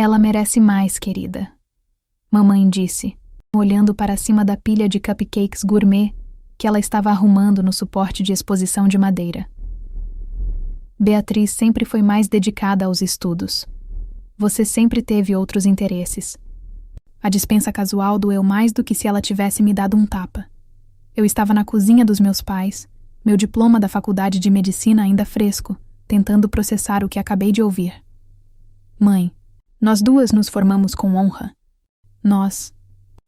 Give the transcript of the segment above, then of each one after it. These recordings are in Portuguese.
Ela merece mais, querida, mamãe disse, olhando para cima da pilha de cupcakes gourmet que ela estava arrumando no suporte de exposição de madeira. Beatriz sempre foi mais dedicada aos estudos. Você sempre teve outros interesses. A dispensa casual doeu mais do que se ela tivesse me dado um tapa. Eu estava na cozinha dos meus pais, meu diploma da faculdade de medicina ainda fresco, tentando processar o que acabei de ouvir. Mãe, nós duas nos formamos com honra. Nós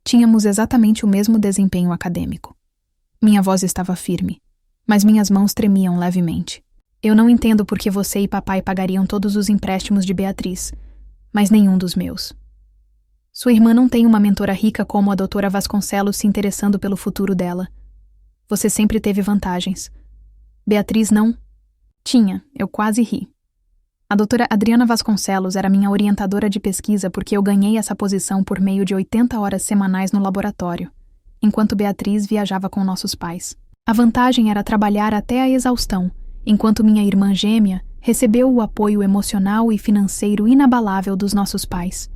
tínhamos exatamente o mesmo desempenho acadêmico. Minha voz estava firme, mas minhas mãos tremiam levemente. Eu não entendo por que você e papai pagariam todos os empréstimos de Beatriz, mas nenhum dos meus. Sua irmã não tem uma mentora rica como a doutora Vasconcelos se interessando pelo futuro dela. Você sempre teve vantagens. Beatriz não tinha, eu quase ri. A doutora Adriana Vasconcelos era minha orientadora de pesquisa porque eu ganhei essa posição por meio de 80 horas semanais no laboratório, enquanto Beatriz viajava com nossos pais. A vantagem era trabalhar até a exaustão, enquanto minha irmã gêmea recebeu o apoio emocional e financeiro inabalável dos nossos pais.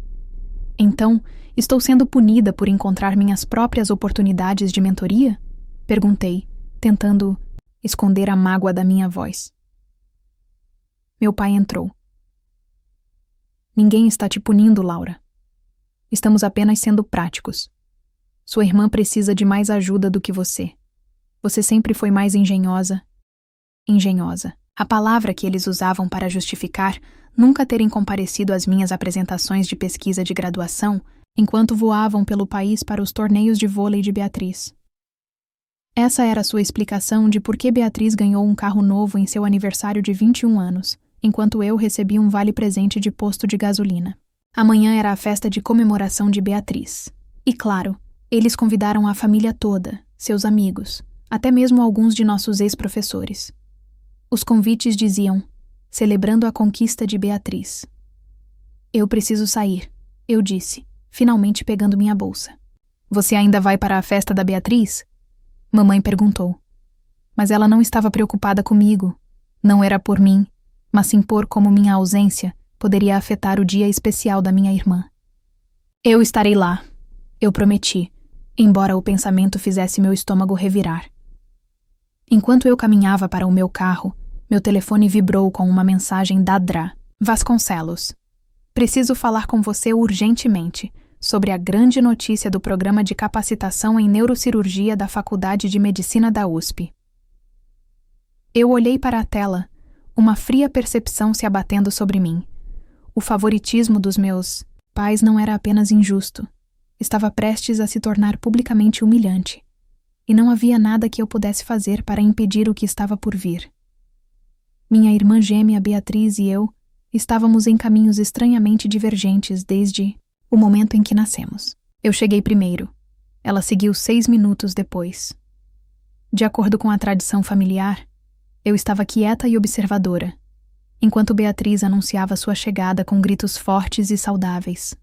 Então, estou sendo punida por encontrar minhas próprias oportunidades de mentoria? Perguntei, tentando esconder a mágoa da minha voz. Meu pai entrou. Ninguém está te punindo, Laura. Estamos apenas sendo práticos. Sua irmã precisa de mais ajuda do que você. Você sempre foi mais engenhosa. Engenhosa. A palavra que eles usavam para justificar nunca terem comparecido às minhas apresentações de pesquisa de graduação enquanto voavam pelo país para os torneios de vôlei de Beatriz. Essa era sua explicação de por que Beatriz ganhou um carro novo em seu aniversário de 21 anos, enquanto eu recebi um vale-presente de posto de gasolina. Amanhã era a festa de comemoração de Beatriz. E claro, eles convidaram a família toda, seus amigos, até mesmo alguns de nossos ex-professores. Os convites diziam, celebrando a conquista de Beatriz. Eu preciso sair, eu disse, finalmente pegando minha bolsa. Você ainda vai para a festa da Beatriz? Mamãe perguntou. Mas ela não estava preocupada comigo. Não era por mim, mas sim por como minha ausência poderia afetar o dia especial da minha irmã. Eu estarei lá, eu prometi, embora o pensamento fizesse meu estômago revirar. Enquanto eu caminhava para o meu carro, meu telefone vibrou com uma mensagem da Dra. Vasconcelos. Preciso falar com você urgentemente sobre a grande notícia do programa de capacitação em neurocirurgia da Faculdade de Medicina da USP. Eu olhei para a tela, uma fria percepção se abatendo sobre mim. O favoritismo dos meus pais não era apenas injusto, estava prestes a se tornar publicamente humilhante, e não havia nada que eu pudesse fazer para impedir o que estava por vir. Minha irmã gêmea Beatriz e eu estávamos em caminhos estranhamente divergentes desde o momento em que nascemos. Eu cheguei primeiro. Ela seguiu 6 minutos depois. De acordo com a tradição familiar, eu estava quieta e observadora, enquanto Beatriz anunciava sua chegada com gritos fortes e saudáveis.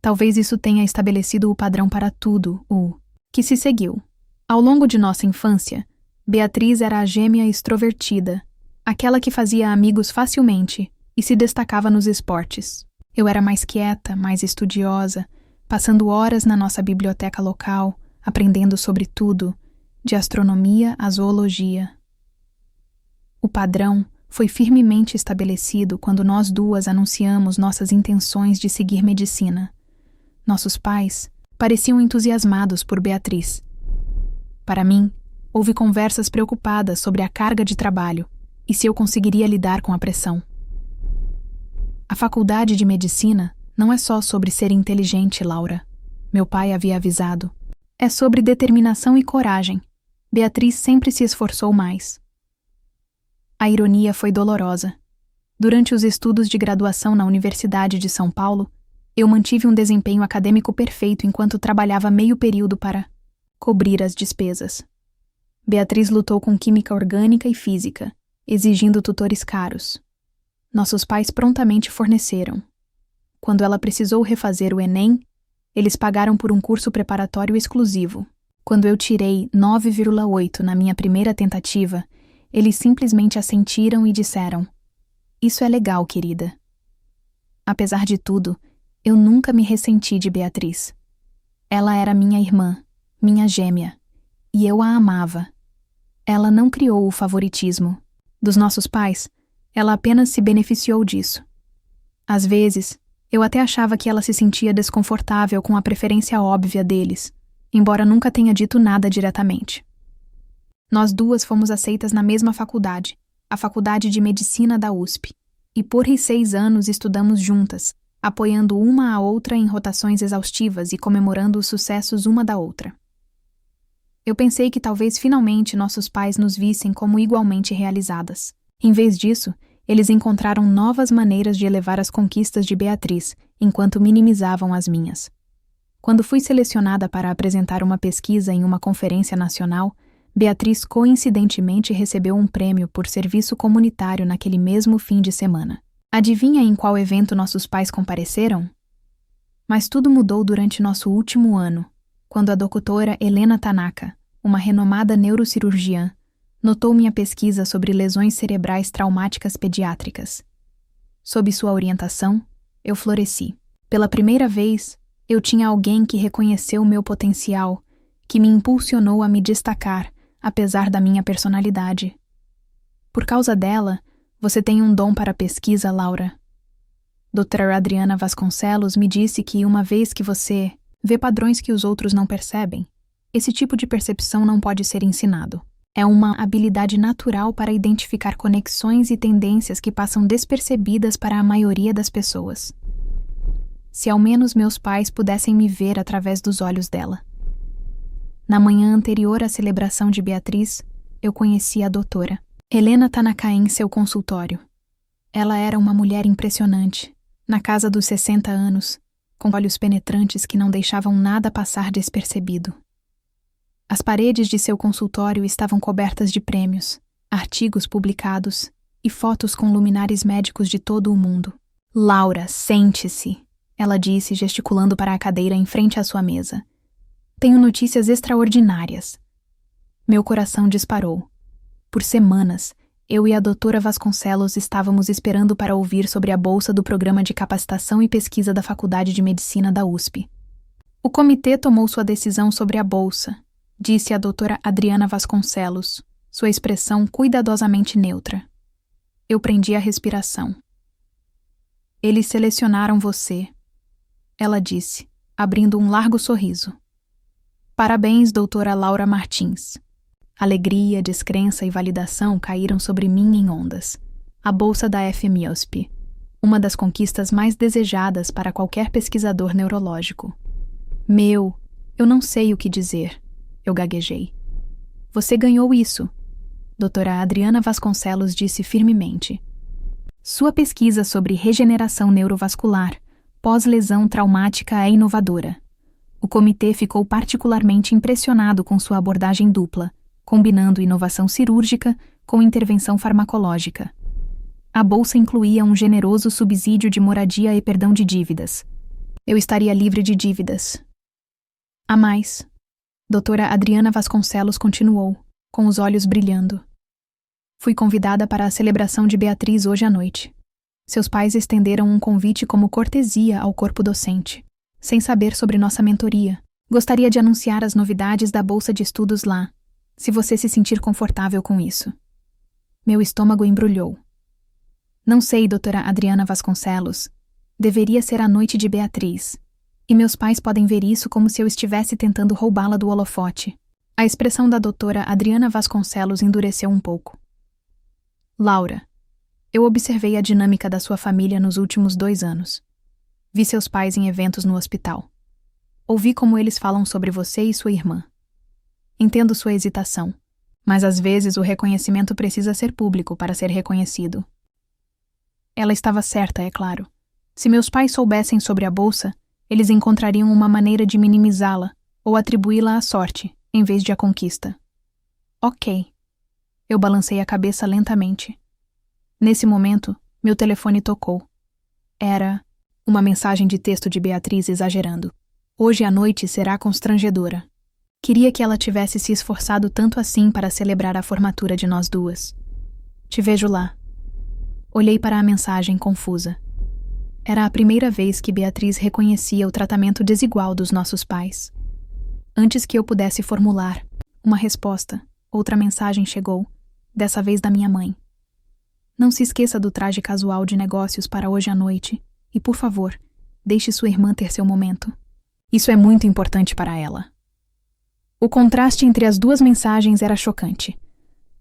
Talvez isso tenha estabelecido o padrão para tudo, o que se seguiu. Ao longo de nossa infância, Beatriz era a gêmea extrovertida, aquela que fazia amigos facilmente e se destacava nos esportes. Eu era mais quieta, mais estudiosa, passando horas na nossa biblioteca local, aprendendo sobre tudo, de astronomia a zoologia. O padrão foi firmemente estabelecido quando nós duas anunciamos nossas intenções de seguir medicina. Nossos pais pareciam entusiasmados por Beatriz. Para mim, houve conversas preocupadas sobre a carga de trabalho e se eu conseguiria lidar com a pressão. A faculdade de medicina não é só sobre ser inteligente, Laura. Meu pai havia avisado. É sobre determinação e coragem. Beatriz sempre se esforçou mais. A ironia foi dolorosa. Durante os estudos de graduação na Universidade de São Paulo, eu mantive um desempenho acadêmico perfeito enquanto trabalhava meio período para cobrir as despesas. Beatriz lutou com química orgânica e física, exigindo tutores caros. Nossos pais prontamente forneceram. Quando ela precisou refazer o Enem, eles pagaram por um curso preparatório exclusivo. Quando eu tirei 9,8 na minha primeira tentativa, eles simplesmente assentiram e disseram: "Isso é legal, querida." Apesar de tudo, eu nunca me ressenti de Beatriz. Ela era minha irmã, minha gêmea, e eu a amava. Ela não criou o favoritismo dos nossos pais, ela apenas se beneficiou disso. Às vezes, eu até achava que ela se sentia desconfortável com a preferência óbvia deles, embora nunca tenha dito nada diretamente. Nós duas fomos aceitas na mesma faculdade, a Faculdade de Medicina da USP, e por 6 anos estudamos juntas, apoiando uma a outra em rotações exaustivas e comemorando os sucessos uma da outra. Eu pensei que talvez finalmente nossos pais nos vissem como igualmente realizadas. Em vez disso, eles encontraram novas maneiras de elevar as conquistas de Beatriz, enquanto minimizavam as minhas. Quando fui selecionada para apresentar uma pesquisa em uma conferência nacional, Beatriz coincidentemente recebeu um prêmio por serviço comunitário naquele mesmo fim de semana. Adivinha em qual evento nossos pais compareceram? Mas tudo mudou durante nosso último ano, quando a doutora Helena Tanaka, uma renomada neurocirurgiã, notou minha pesquisa sobre lesões cerebrais traumáticas pediátricas. Sob sua orientação, eu floresci. Pela primeira vez, eu tinha alguém que reconheceu meu potencial, que me impulsionou a me destacar, apesar da minha personalidade. Por causa dela, você tem um dom para a pesquisa, Laura. Doutora Adriana Vasconcelos me disse que uma vez que você vê padrões que os outros não percebem, esse tipo de percepção não pode ser ensinado. É uma habilidade natural para identificar conexões e tendências que passam despercebidas para a maioria das pessoas. Se ao menos meus pais pudessem me ver através dos olhos dela. Na manhã anterior à celebração de Beatriz, eu conheci a doutora Helena Tanaka em seu consultório. Ela era uma mulher impressionante, na casa dos 60 anos, com olhos penetrantes que não deixavam nada passar despercebido. As paredes de seu consultório estavam cobertas de prêmios, artigos publicados e fotos com luminares médicos de todo o mundo. "Laura, sente-se", ela disse, gesticulando para a cadeira em frente à sua mesa. "Tenho notícias extraordinárias." Meu coração disparou. Por semanas, eu e a doutora Vasconcelos estávamos esperando para ouvir sobre a bolsa do Programa de Capacitação e Pesquisa da Faculdade de Medicina da USP. "O comitê tomou sua decisão sobre a bolsa", disse a doutora Adriana Vasconcelos, sua expressão cuidadosamente neutra. Eu prendi a respiração. "Eles selecionaram você", ela disse, abrindo um largo sorriso. "Parabéns, doutora Laura Martins." Alegria, descrença e validação caíram sobre mim em ondas. A bolsa da FMUSP, uma das conquistas mais desejadas para qualquer pesquisador neurológico. Eu não sei o que dizer." Eu gaguejei. "Você ganhou isso", doutora Adriana Vasconcelos disse firmemente. "Sua pesquisa sobre regeneração neurovascular, pós-lesão traumática é inovadora. O comitê ficou particularmente impressionado com sua abordagem dupla, combinando inovação cirúrgica com intervenção farmacológica. A bolsa incluía um generoso subsídio de moradia e perdão de dívidas. Eu estaria livre de dívidas. A mais, doutora Adriana Vasconcelos continuou, com os olhos brilhando. "Fui convidada para a celebração de Beatriz hoje à noite. Seus pais estenderam um convite como cortesia ao corpo docente, sem saber sobre nossa mentoria. Gostaria de anunciar as novidades da bolsa de estudos lá, se você se sentir confortável com isso." Meu estômago embrulhou. "Não sei, doutora Adriana Vasconcelos. Deveria ser a noite de Beatriz. E meus pais podem ver isso como se eu estivesse tentando roubá-la do holofote." A expressão da doutora Adriana Vasconcelos endureceu um pouco. "Laura, eu observei a dinâmica da sua família nos últimos 2 anos. Vi seus pais em eventos no hospital. Ouvi como eles falam sobre você e sua irmã. Entendo sua hesitação, mas às vezes o reconhecimento precisa ser público para ser reconhecido." Ela estava certa, é claro. Se meus pais soubessem sobre a bolsa, eles encontrariam uma maneira de minimizá-la ou atribuí-la à sorte, em vez de à conquista. Ok. Eu balancei a cabeça lentamente. Nesse momento, meu telefone tocou. Era uma mensagem de texto de Beatriz exagerando. "Hoje à noite será constrangedora. Queria que ela tivesse se esforçado tanto assim para celebrar a formatura de nós duas. Te vejo lá." Olhei para a mensagem confusa. Era a primeira vez que Beatriz reconhecia o tratamento desigual dos nossos pais. Antes que eu pudesse formular uma resposta, outra mensagem chegou, dessa vez da minha mãe. Não se esqueça do traje casual de negócios para hoje à noite e, por favor, deixe sua irmã ter seu momento. Isso é muito importante para ela. O contraste entre as duas mensagens era chocante.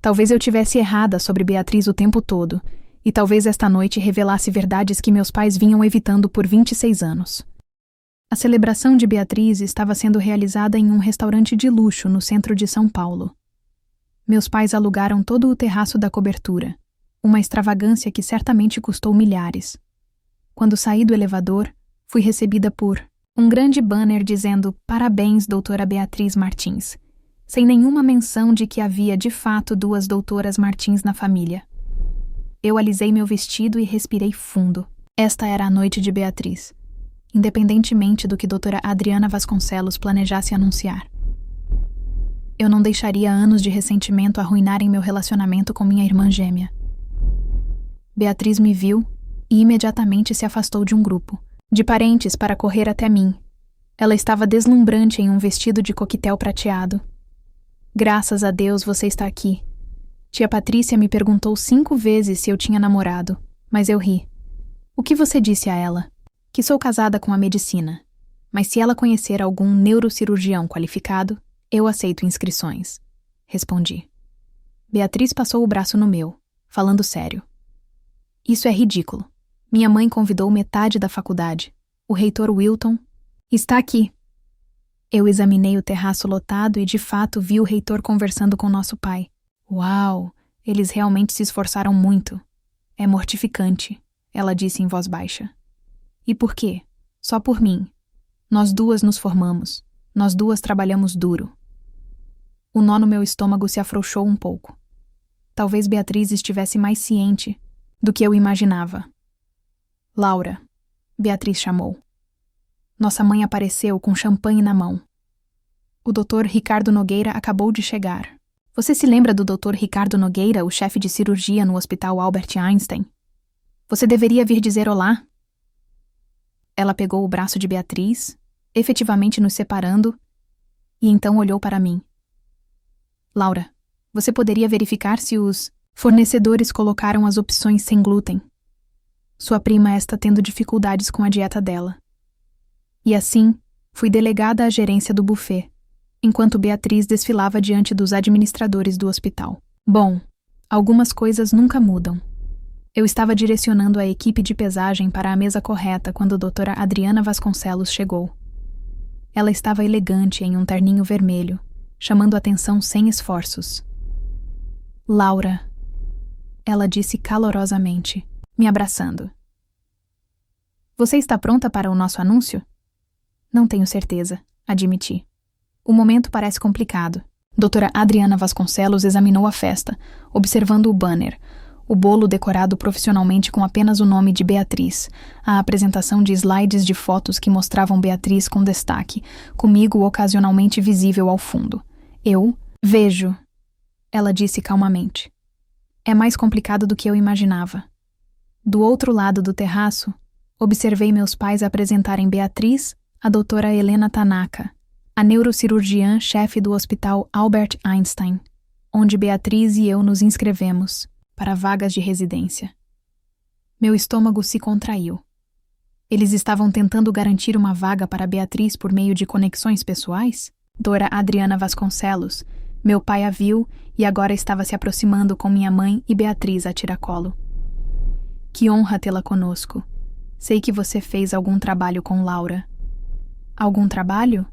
Talvez eu tivesse errada sobre Beatriz o tempo todo, e talvez esta noite revelasse verdades que meus pais vinham evitando por 26 anos. A celebração de Beatriz estava sendo realizada em um restaurante de luxo no centro de São Paulo. Meus pais alugaram todo o terraço da cobertura, uma extravagância que certamente custou milhares. Quando saí do elevador, fui recebida por um grande banner dizendo "Parabéns, doutora Beatriz Martins", sem nenhuma menção de que havia de fato 2 doutoras Martins na família. Eu alisei meu vestido e respirei fundo. Esta era a noite de Beatriz, independentemente do que doutora Adriana Vasconcelos planejasse anunciar. Eu não deixaria anos de ressentimento arruinarem meu relacionamento com minha irmã gêmea. Beatriz me viu e imediatamente se afastou de um grupo de parentes para correr até mim. Ela estava deslumbrante em um vestido de coquetel prateado. "Graças a Deus você está aqui. Tia Patrícia me perguntou 5 vezes se eu tinha namorado, mas eu ri. O que você disse a ela?" "Que sou casada com a medicina, mas se ela conhecer algum neurocirurgião qualificado, eu aceito inscrições", respondi. Beatriz passou o braço no meu, falando sério. "Isso é ridículo. Minha mãe convidou metade da faculdade. O reitor Wilton está aqui." Eu examinei o terraço lotado e de fato vi o reitor conversando com nosso pai. "Uau, eles realmente se esforçaram muito. É mortificante", ela disse em voz baixa. "E por quê? Só por mim. Nós 2 nos formamos. Nós 2 trabalhamos duro." O nó no meu estômago se afrouxou um pouco. Talvez Beatriz estivesse mais ciente do que eu imaginava. "Laura", Beatriz chamou. Nossa mãe apareceu com champanhe na mão. "O Dr. Ricardo Nogueira acabou de chegar." "Você se lembra do Dr. Ricardo Nogueira, o chefe de cirurgia no Hospital Albert Einstein? Você deveria vir dizer olá." Ela pegou o braço de Beatriz, efetivamente nos separando, e então olhou para mim. "Laura, você poderia verificar se os fornecedores colocaram as opções sem glúten. Sua prima está tendo dificuldades com a dieta dela." E assim, fui delegada à gerência do buffet, enquanto Beatriz desfilava diante dos administradores do hospital. Bom, algumas coisas nunca mudam. Eu estava direcionando a equipe de pesagem para a mesa correta quando a doutora Adriana Vasconcelos chegou. Ela estava elegante em um terninho vermelho, chamando atenção sem esforços. "Laura", ela disse calorosamente, me abraçando. "Você está pronta para o nosso anúncio?" "Não tenho certeza", admiti. "O momento parece complicado." Doutora Adriana Vasconcelos examinou a festa, observando o banner, o bolo decorado profissionalmente com apenas o nome de Beatriz, a apresentação de slides de fotos que mostravam Beatriz com destaque, comigo ocasionalmente visível ao fundo. "Eu vejo", ela disse calmamente. "É mais complicado do que eu imaginava." Do outro lado do terraço, observei meus pais apresentarem Beatriz à doutora Helena Tanaka, a neurocirurgiã-chefe do Hospital Albert Einstein, onde Beatriz e eu nos inscrevemos para vagas de residência. Meu estômago se contraiu. Eles estavam tentando garantir uma vaga para Beatriz por meio de conexões pessoais? Dora Adriana Vasconcelos, meu pai a viu e agora estava se aproximando com minha mãe e Beatriz a tiracolo. "Que honra tê-la conosco. Sei que você fez algum trabalho com Laura." "Algum trabalho?"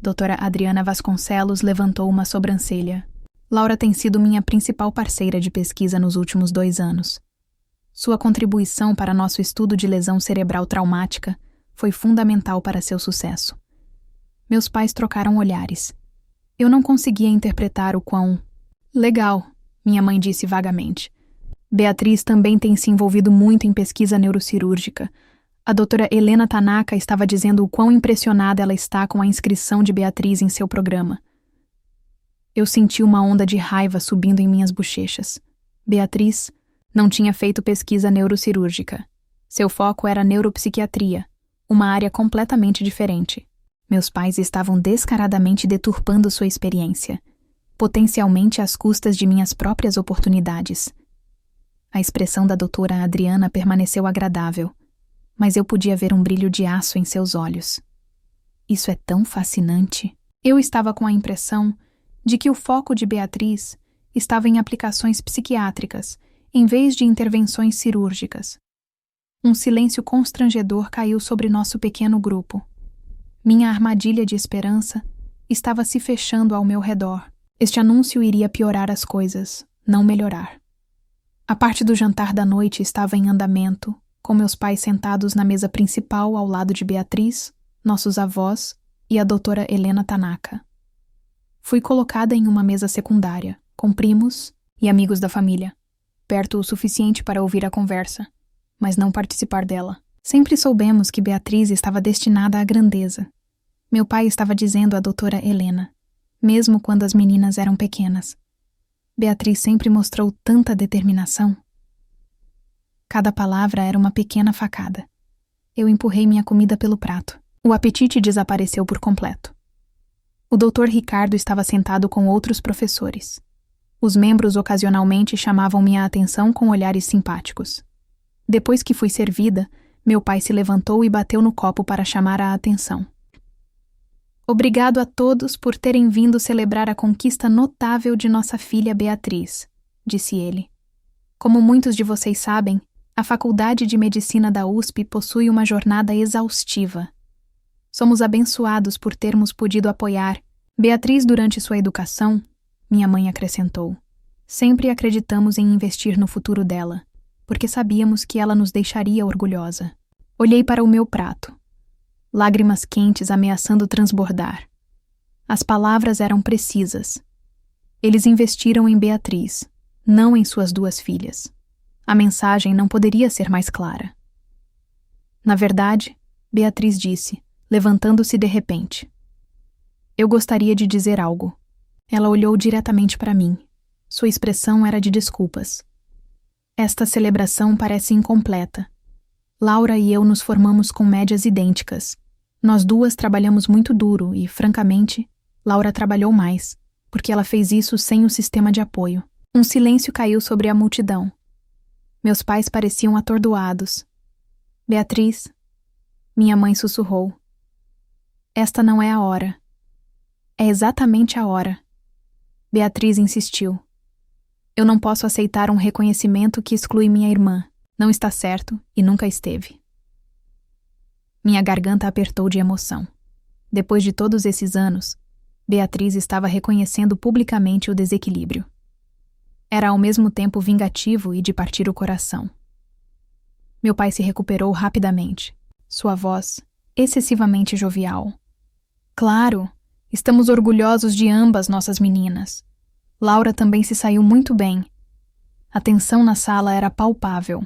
Doutora Adriana Vasconcelos levantou uma sobrancelha. "Laura tem sido minha principal parceira de pesquisa nos últimos 2 anos. Sua contribuição para nosso estudo de lesão cerebral traumática foi fundamental para seu sucesso." Meus pais trocaram olhares. Eu não conseguia interpretar o quão legal, minha mãe disse vagamente. "Beatriz também tem se envolvido muito em pesquisa neurocirúrgica. A doutora Helena Tanaka estava dizendo o quão impressionada ela está com a inscrição de Beatriz em seu programa." Eu senti uma onda de raiva subindo em minhas bochechas. Beatriz não tinha feito pesquisa neurocirúrgica. Seu foco era neuropsiquiatria, uma área completamente diferente. Meus pais estavam descaradamente deturpando sua experiência, potencialmente às custas de minhas próprias oportunidades. A expressão da doutora Adriana permaneceu agradável, mas eu podia ver um brilho de aço em seus olhos. Isso é tão fascinante. Eu estava com a impressão de que o foco de Beatriz estava em aplicações psiquiátricas, em vez de intervenções cirúrgicas. Um silêncio constrangedor caiu sobre nosso pequeno grupo. Minha armadilha de esperança estava se fechando ao meu redor. Este anúncio iria piorar as coisas, não melhorar. A parte do jantar da noite estava em andamento, com meus pais sentados na mesa principal ao lado de Beatriz, nossos avós e a doutora Helena Tanaka. Fui colocada em uma mesa secundária, com primos e amigos da família, perto o suficiente para ouvir a conversa, mas não participar dela. Sempre soubemos que Beatriz estava destinada à grandeza. Meu pai estava dizendo à doutora Helena, mesmo quando as meninas eram pequenas. Beatriz sempre mostrou tanta determinação. Cada palavra era uma pequena facada. Eu empurrei minha comida pelo prato. O apetite desapareceu por completo. O Dr. Ricardo estava sentado com outros professores. Os membros ocasionalmente chamavam minha atenção com olhares simpáticos. Depois que fui servida, meu pai se levantou e bateu no copo para chamar a atenção. Obrigado a todos por terem vindo celebrar a conquista notável de nossa filha Beatriz, disse ele. Como muitos de vocês sabem, a Faculdade de Medicina da USP possui uma jornada exaustiva. Somos abençoados por termos podido apoiar Beatriz durante sua educação, minha mãe acrescentou. Sempre acreditamos em investir no futuro dela, porque sabíamos que ela nos deixaria orgulhosa. Olhei para o meu prato. Lágrimas quentes ameaçando transbordar. As palavras eram precisas. Eles investiram em Beatriz, não em suas duas filhas. A mensagem não poderia ser mais clara. Na verdade, Beatriz disse, levantando-se de repente. Eu gostaria de dizer algo. Ela olhou diretamente para mim. Sua expressão era de desculpas. Esta celebração parece incompleta. Laura e eu nos formamos com médias idênticas. Nós duas trabalhamos muito duro e, francamente, Laura trabalhou mais, porque ela fez isso sem o sistema de apoio. Um silêncio caiu sobre a multidão. Meus pais pareciam atordoados. Beatriz, minha mãe sussurrou. Esta não é a hora. É exatamente a hora. Beatriz insistiu. Eu não posso aceitar um reconhecimento que exclui minha irmã. Não está certo e nunca esteve. Minha garganta apertou de emoção. Depois de todos esses anos, Beatriz estava reconhecendo publicamente o desequilíbrio. Era ao mesmo tempo vingativo e de partir o coração. Meu pai se recuperou rapidamente. Sua voz, excessivamente jovial. Claro, estamos orgulhosos de ambas nossas meninas. Laura também se saiu muito bem. A tensão na sala era palpável.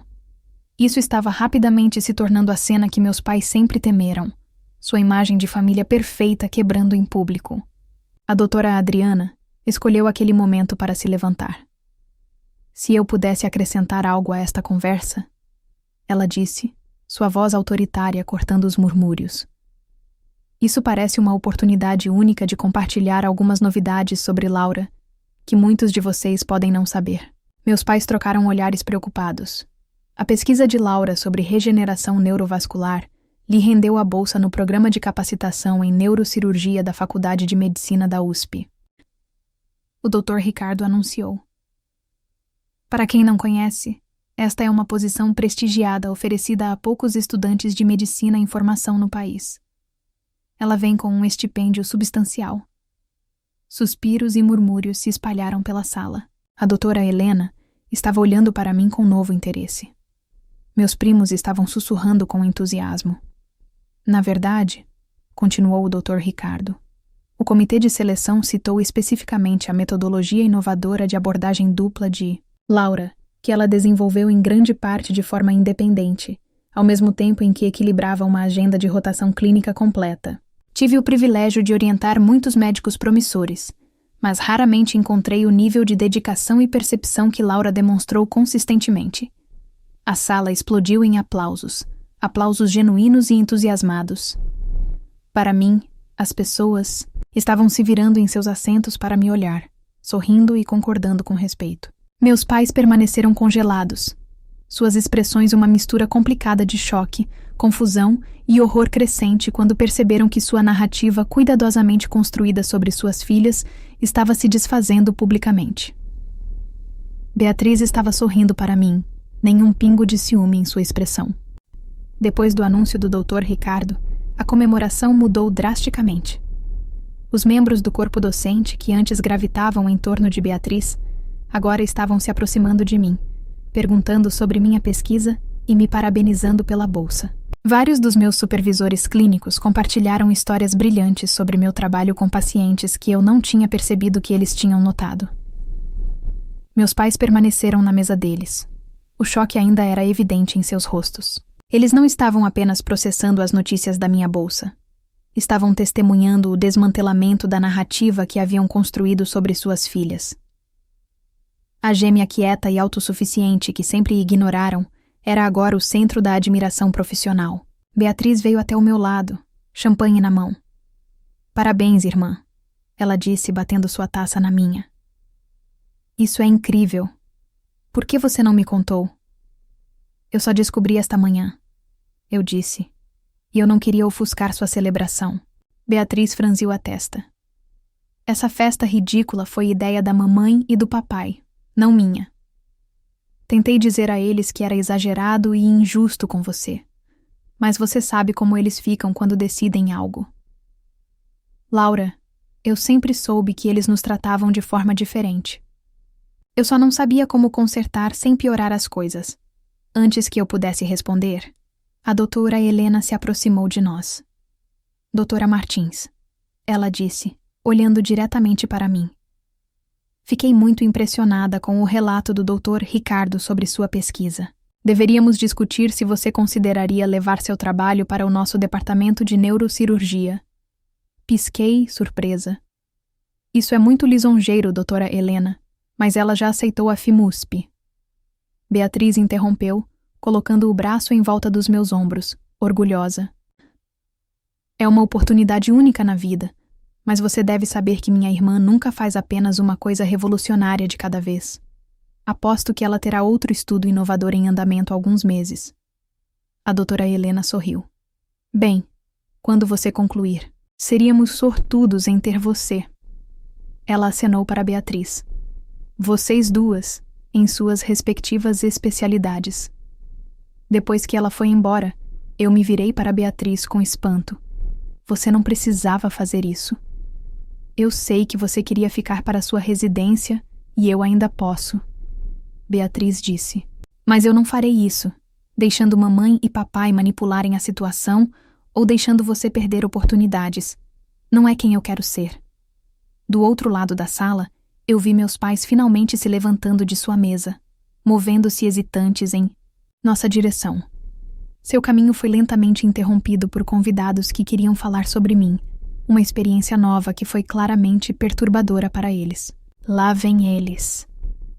Isso estava rapidamente se tornando a cena que meus pais sempre temeram. Sua imagem de família perfeita quebrando em público. A doutora Adriana escolheu aquele momento para se levantar. Se eu pudesse acrescentar algo a esta conversa, ela disse, sua voz autoritária cortando os murmúrios. Isso parece uma oportunidade única de compartilhar algumas novidades sobre Laura, que muitos de vocês podem não saber. Meus pais trocaram olhares preocupados. A pesquisa de Laura sobre regeneração neurovascular lhe rendeu a bolsa no programa de capacitação em neurocirurgia da Faculdade de Medicina da USP. O Dr. Ricardo anunciou. Para quem não conhece, esta é uma posição prestigiada oferecida a poucos estudantes de medicina em formação no país. Ela vem com um estipêndio substancial. Suspiros e murmúrios se espalharam pela sala. A doutora Helena estava olhando para mim com novo interesse. Meus primos estavam sussurrando com entusiasmo. Na verdade, continuou o Dr. Ricardo, o comitê de seleção citou especificamente a metodologia inovadora de abordagem dupla de Laura, que ela desenvolveu em grande parte de forma independente, ao mesmo tempo em que equilibrava uma agenda de rotação clínica completa. Tive o privilégio de orientar muitos médicos promissores, mas raramente encontrei o nível de dedicação e percepção que Laura demonstrou consistentemente. A sala explodiu em aplausos, aplausos genuínos e entusiasmados. Para mim, as pessoas estavam se virando em seus assentos para me olhar, sorrindo e concordando com respeito. Meus pais permaneceram congelados. Suas expressões uma mistura complicada de choque, confusão e horror crescente quando perceberam que sua narrativa cuidadosamente construída sobre suas filhas estava se desfazendo publicamente. Beatriz estava sorrindo para mim, nenhum pingo de ciúme em sua expressão. Depois do anúncio do Dr. Ricardo, a comemoração mudou drasticamente. Os membros do corpo docente, que antes gravitavam em torno de Beatriz, agora estavam se aproximando de mim, perguntando sobre minha pesquisa e me parabenizando pela bolsa. Vários dos meus supervisores clínicos compartilharam histórias brilhantes sobre meu trabalho com pacientes que eu não tinha percebido que eles tinham notado. Meus pais permaneceram na mesa deles. O choque ainda era evidente em seus rostos. Eles não estavam apenas processando as notícias da minha bolsa. Estavam testemunhando o desmantelamento da narrativa que haviam construído sobre suas filhas. A gêmea quieta e autossuficiente que sempre ignoraram era agora o centro da admiração profissional. Beatriz veio até o meu lado, champanhe na mão. "Parabéns, irmã", ela disse, batendo sua taça na minha. "Isso é incrível. Por que você não me contou?" "Eu só descobri esta manhã", eu disse, e eu não queria ofuscar sua celebração. Beatriz franziu a testa. "Essa festa ridícula foi ideia da mamãe e do papai, não minha. Tentei dizer a eles que era exagerado e injusto com você, mas você sabe como eles ficam quando decidem algo." "Laura, eu sempre soube que eles nos tratavam de forma diferente. Eu só não sabia como consertar sem piorar as coisas." Antes que eu pudesse responder, a doutora Helena se aproximou de nós. "Doutora Martins", ela disse, olhando diretamente para mim. "Fiquei muito impressionada com o relato do Dr. Ricardo sobre sua pesquisa. Deveríamos discutir se você consideraria levar seu trabalho para o nosso departamento de neurocirurgia." Pisquei, surpresa. "Isso é muito lisonjeiro, doutora Helena, mas ela já aceitou a FIMUSP." Beatriz interrompeu, colocando o braço em volta dos meus ombros, orgulhosa. "É uma oportunidade única na vida, mas você deve saber que minha irmã nunca faz apenas uma coisa revolucionária de cada vez. Aposto que ela terá outro estudo inovador em andamento há alguns meses." A doutora Helena sorriu. "Bem, quando você concluir, seríamos sortudos em ter você." Ela acenou para Beatriz. "Vocês duas, em suas respectivas especialidades." Depois que ela foi embora, eu me virei para Beatriz com espanto. "Você não precisava fazer isso. Eu sei que você queria ficar para sua residência e eu ainda posso." Beatriz disse. "Mas eu não farei isso, deixando mamãe e papai manipularem a situação ou deixando você perder oportunidades. Não é quem eu quero ser." Do outro lado da sala, eu vi meus pais finalmente se levantando de sua mesa, movendo-se hesitantes em nossa direção. Seu caminho foi lentamente interrompido por convidados que queriam falar sobre mim, uma experiência nova que foi claramente perturbadora para eles. "Lá vem eles",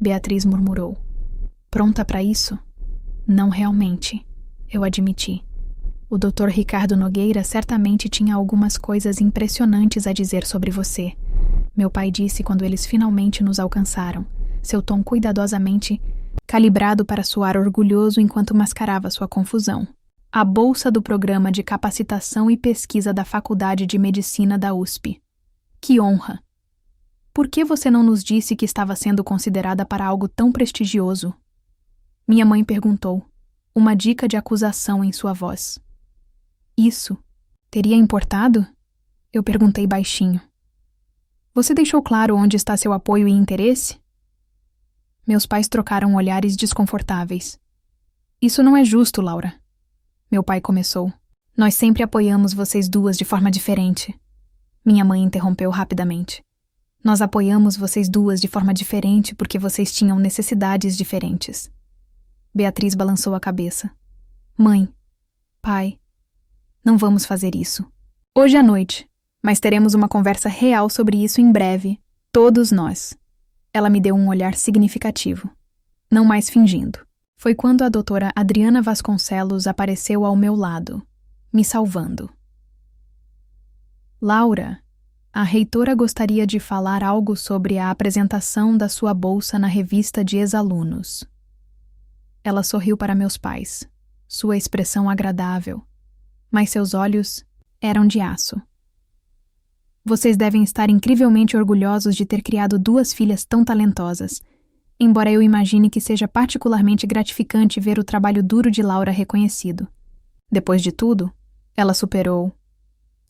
Beatriz murmurou. "Pronta para isso?" "Não realmente", eu admiti. "O Dr. Ricardo Nogueira certamente tinha algumas coisas impressionantes a dizer sobre você", meu pai disse quando eles finalmente nos alcançaram, seu tom cuidadosamente calibrado para soar orgulhoso enquanto mascarava sua confusão. "A bolsa do Programa de Capacitação e Pesquisa da Faculdade de Medicina da USP. Que honra! Por que você não nos disse que estava sendo considerada para algo tão prestigioso?" Minha mãe perguntou, uma dica de acusação em sua voz. "Isso teria importado?" Eu perguntei baixinho. "Você deixou claro onde está seu apoio e interesse?" Meus pais trocaram olhares desconfortáveis. "Isso não é justo, Laura." Meu pai começou. "Nós sempre apoiamos vocês duas de forma diferente." Minha mãe interrompeu rapidamente. "Nós apoiamos vocês duas de forma diferente porque vocês tinham necessidades diferentes." Beatriz balançou a cabeça. "Mãe, pai, não vamos fazer isso. Hoje à noite, mas teremos uma conversa real sobre isso em breve, todos nós." Ela me deu um olhar significativo. "Não mais fingindo." Foi quando a doutora Adriana Vasconcelos apareceu ao meu lado, me salvando. Laura, a reitora gostaria de falar algo sobre a apresentação da sua bolsa na revista de ex-alunos. Ela sorriu para meus pais, sua expressão agradável, mas seus olhos eram de aço. Vocês devem estar incrivelmente orgulhosos de ter criado 2 filhas tão talentosas, embora eu imagine que seja particularmente gratificante ver o trabalho duro de Laura reconhecido. Depois de tudo, ela superou.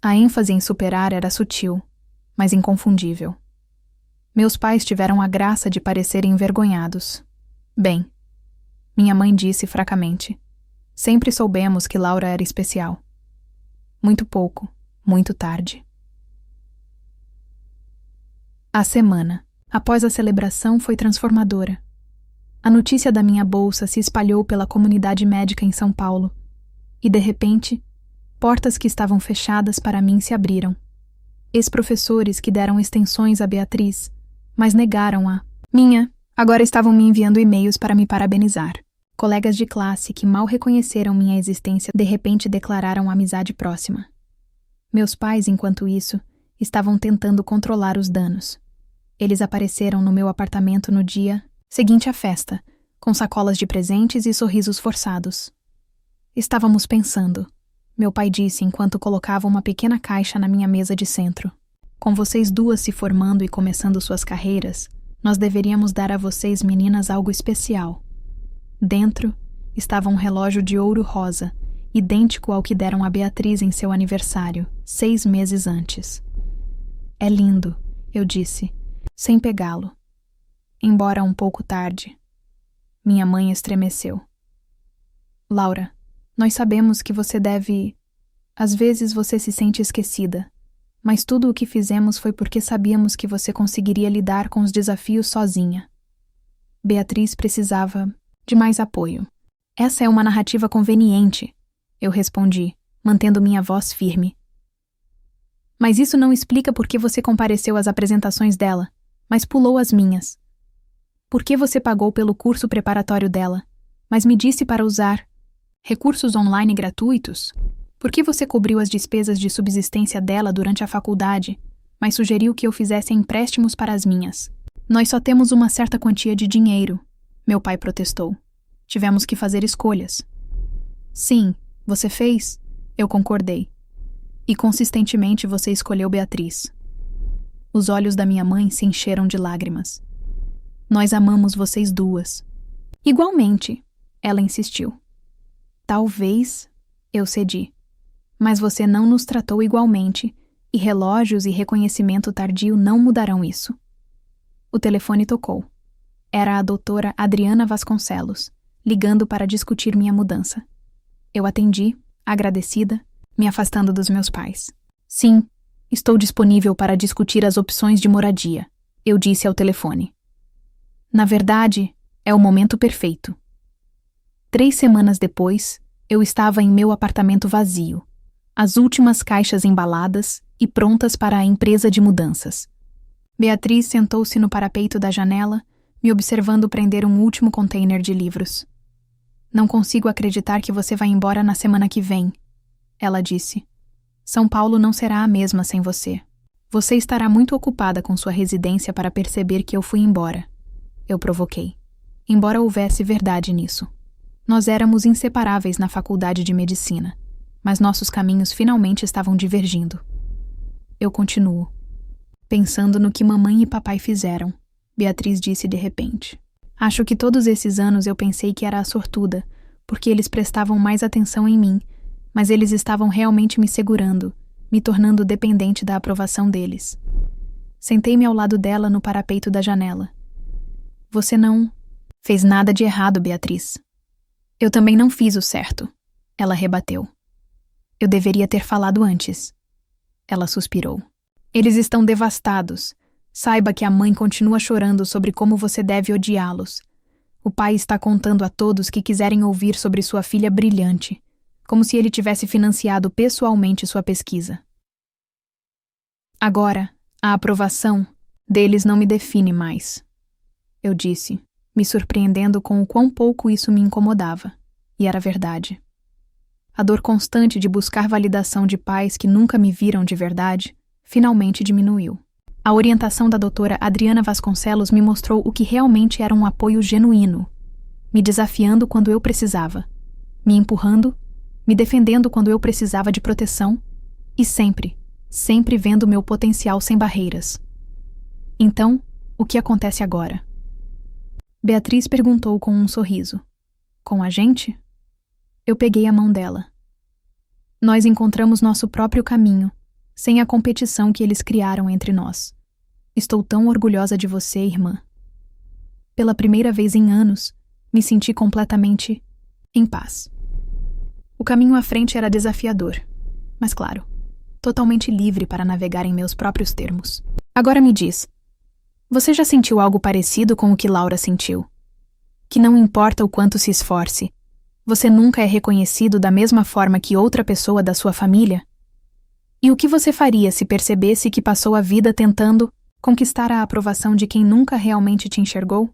A ênfase em superar era sutil, mas inconfundível. Meus pais tiveram a graça de parecerem envergonhados. Bem, minha mãe disse fracamente. Sempre soubemos que Laura era especial. Muito pouco, muito tarde. A semana, após a celebração, foi transformadora. A notícia da minha bolsa se espalhou pela comunidade médica em São Paulo, e, de repente, portas que estavam fechadas para mim se abriram. Ex-professores que deram extensões a Beatriz, mas negaram-a. Agora estavam me enviando e-mails para me parabenizar. Colegas de classe que mal reconheceram minha existência de repente declararam amizade próxima. Meus pais, enquanto isso, estavam tentando controlar os danos. Eles apareceram no meu apartamento no dia seguinte à festa, com sacolas de presentes e sorrisos forçados. Estávamos pensando, meu pai disse enquanto colocava uma pequena caixa na minha mesa de centro. Com vocês 2 se formando e começando suas carreiras, nós deveríamos dar a vocês meninas algo especial. Dentro estava um relógio de ouro rosa, idêntico ao que deram a Beatriz em seu aniversário, 6 meses antes. É lindo, eu disse, sem pegá-lo. Embora um pouco tarde. Minha mãe estremeceu. Laura, nós sabemos que você deve... Às vezes você se sente esquecida, mas tudo o que fizemos foi porque sabíamos que você conseguiria lidar com os desafios sozinha. Beatriz precisava de mais apoio. Essa é uma narrativa conveniente, eu respondi, mantendo minha voz firme. Mas isso não explica por que você compareceu às apresentações dela, mas pulou as minhas. Por que você pagou pelo curso preparatório dela, mas me disse para usar recursos online gratuitos? Por que você cobriu as despesas de subsistência dela durante a faculdade, mas sugeriu que eu fizesse empréstimos para as minhas? Nós só temos uma certa quantia de dinheiro, meu pai protestou. Tivemos que fazer escolhas. Sim, você fez, eu concordei. E consistentemente você escolheu Beatriz. Os olhos da minha mãe se encheram de lágrimas. Nós amamos vocês 2. Igualmente, ela insistiu. Talvez, eu cedi. Mas você não nos tratou igualmente, e relógios e reconhecimento tardio não mudarão isso. O telefone tocou. Era a doutora Adriana Vasconcelos, ligando para discutir minha mudança. Eu atendi, agradecida, me afastando dos meus pais. Sim, estou disponível para discutir as opções de moradia, eu disse ao telefone. Na verdade, é o momento perfeito. 3 semanas depois, eu estava em meu apartamento vazio, as últimas caixas embaladas e prontas para a empresa de mudanças. Beatriz sentou-se no parapeito da janela, me observando prender um último container de livros. Não consigo acreditar que você vai embora na semana que vem, ela disse. São Paulo não será a mesma sem você. Você estará muito ocupada com sua residência para perceber que eu fui embora. Eu provoquei. Embora houvesse verdade nisso. Nós éramos inseparáveis na faculdade de medicina, mas nossos caminhos finalmente estavam divergindo. Eu continuo. Pensando no que mamãe e papai fizeram, Beatriz disse de repente. Acho que todos esses anos eu pensei que era a sortuda, porque eles prestavam mais atenção em mim, mas eles estavam realmente me segurando, me tornando dependente da aprovação deles. Sentei-me ao lado dela no parapeito da janela. Você não fez nada de errado, Beatriz. Eu também não fiz o certo, ela rebateu. Eu deveria ter falado antes. Ela suspirou. Eles estão devastados. Saiba que a mãe continua chorando sobre como você deve odiá-los. O pai está contando a todos que quiserem ouvir sobre sua filha brilhante, como se ele tivesse financiado pessoalmente sua pesquisa. Agora, a aprovação deles não me define mais, eu disse, me surpreendendo com o quão pouco isso me incomodava. E era verdade. A dor constante de buscar validação de pais que nunca me viram de verdade finalmente diminuiu. A orientação da doutora Adriana Vasconcelos me mostrou o que realmente era um apoio genuíno, me desafiando quando eu precisava, me empurrando, me defendendo quando eu precisava de proteção e sempre vendo meu potencial sem barreiras. Então, o que acontece agora? Beatriz perguntou com um sorriso. Com a gente? Eu peguei a mão dela. Nós encontramos nosso próprio caminho, sem a competição que eles criaram entre nós. Estou tão orgulhosa de você, irmã. Pela primeira vez em anos, me senti completamente em paz. O caminho à frente era desafiador, mas claro, totalmente livre para navegar em meus próprios termos. Agora me diz, você já sentiu algo parecido com o que Laura sentiu? Que não importa o quanto se esforce, você nunca é reconhecido da mesma forma que outra pessoa da sua família? E o que você faria se percebesse que passou a vida tentando conquistar a aprovação de quem nunca realmente te enxergou?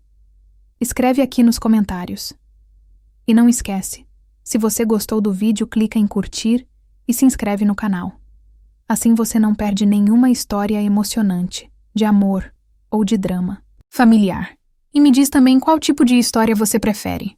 Escreve aqui nos comentários. E não esquece, se você gostou do vídeo, clica em curtir e se inscreve no canal. Assim você não perde nenhuma história emocionante, de amor ou de drama familiar. E me diz também qual tipo de história você prefere.